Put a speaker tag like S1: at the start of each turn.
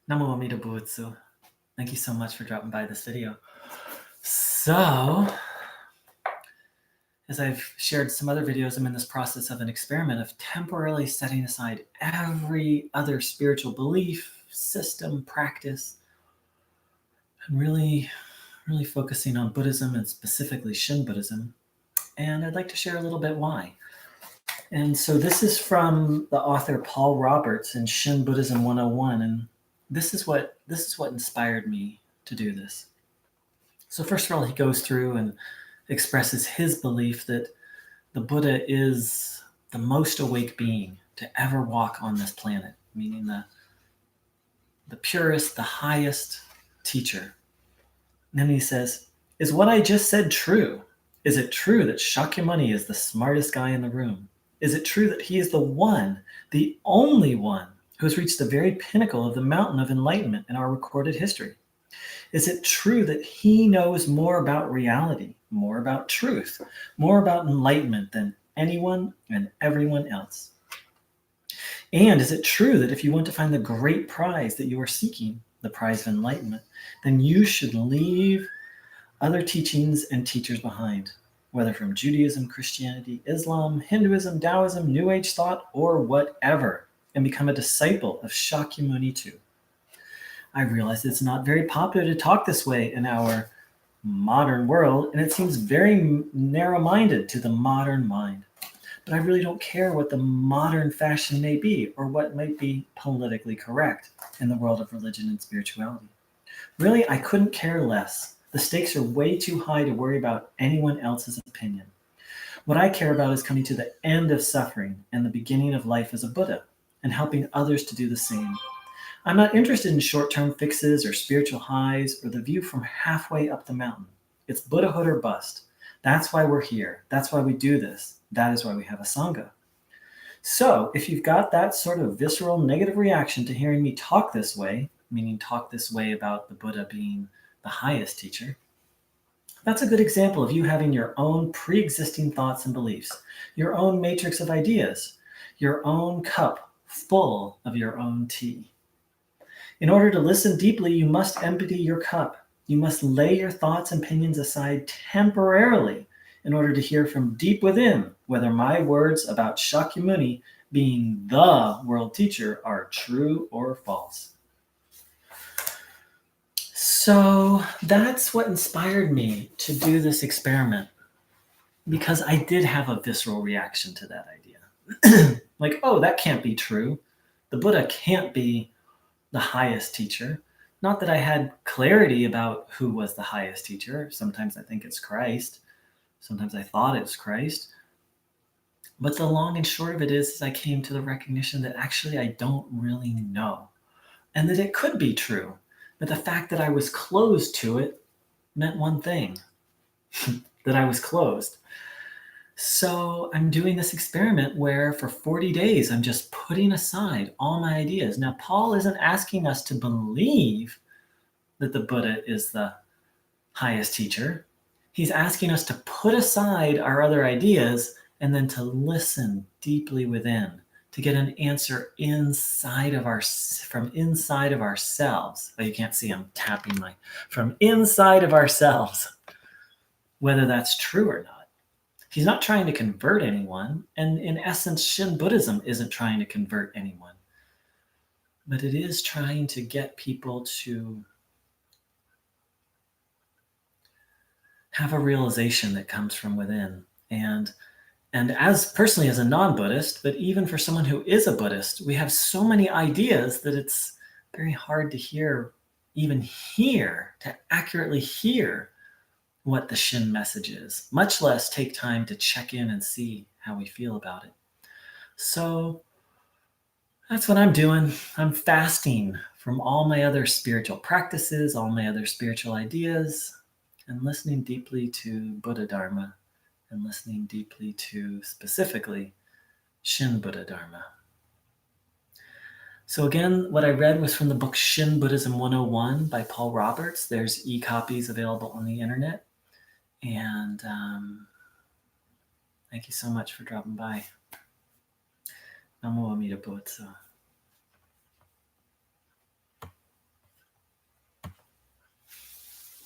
S1: Namo Amida Buddha. Thank you so much for dropping by this video. So, as I've shared some other videos, I'm in this process of an experiment of temporarily setting aside every other spiritual belief, system, practice, and really focusing on Buddhism and specifically Shin Buddhism. And I'd like to share a little bit why. And so this is from the author Paul Roberts in Shin Buddhism 101, and this is what inspired me to do this. So first of all, he goes through and expresses his belief that the Buddha is the most awake being to ever walk on this planet, meaning the purest, the highest teacher. And then he says, is what I just said true? Is it true that Shakyamuni is the smartest guy in the room? Is it true that he is the one, the only one, who has reached the very pinnacle of the mountain of enlightenment in our recorded history? Is it true that he knows more about reality, more about truth, more about enlightenment than anyone and everyone else? And is it true that if you want to find the great prize that you are seeking, the prize of enlightenment, then you should leave other teachings and teachers behind, whether from Judaism, Christianity, Islam, Hinduism, Taoism, New Age thought, or whatever, and become a disciple of Shakyamuni too? I realize it's not very popular to talk this way in our modern world, and it seems very narrow-minded to the modern mind. But I really don't care what the modern fashion may be or what might be politically correct in the world of religion and spirituality. Really, I couldn't care less. The stakes are way too high to worry about anyone else's opinion. What I care about is coming to the end of suffering and the beginning of life as a Buddha, and helping others to do the same. I'm not interested in short-term fixes or spiritual highs or the view from halfway up the mountain. It's Buddhahood or bust. That's why we're here. That's why we do this. That is why we have a Sangha. So if you've got that sort of visceral negative reaction to hearing me talk this way, meaning talk this way about the Buddha being the highest teacher, that's a good example of you having your own pre-existing thoughts and beliefs, your own matrix of ideas, your own cup full of your own tea. In order to listen deeply, you must empty your cup. You must lay your thoughts and opinions aside temporarily in order to hear from deep within whether my words about Shakyamuni being the world teacher are true or false. So that's what inspired me to do this experiment, because I did have a visceral reaction to that idea. Like, oh, that can't be true. The Buddha can't be the highest teacher. Not that I had clarity about who was the highest teacher. Sometimes I think it's Christ. Sometimes I thought it was Christ. But the long and short of it is I came to the recognition that actually I don't really know, and that it could be true. But the fact that I was closed to it meant one thing, that I was closed. So I'm doing this experiment where for 40 days, I'm just putting aside all my ideas. Now, Paul isn't asking us to believe that the Buddha is the highest teacher. He's asking us to put aside our other ideas and then to listen deeply within, to get an answer from inside of ourselves. Oh, you can't see, I'm tapping from inside of ourselves, whether that's true or not. He's not trying to convert anyone, and in essence, Shin Buddhism isn't trying to convert anyone, but it is trying to get people to have a realization that comes from within. And as personally as a non-Buddhist, but even for someone who is a Buddhist, we have so many ideas that it's very hard to to accurately hear what the Shin message is, much less take time to check in and see how we feel about it. So that's what I'm doing. I'm fasting from all my other spiritual practices, all my other spiritual ideas, and listening deeply to Buddha Dharma, and listening deeply to specifically Shin Buddha Dharma. So again, what I read was from the book Shin Buddhism 101 by Paul Roberts. There's e-copies available on the internet. And thank you so much for dropping by. Namo Amida Buddha.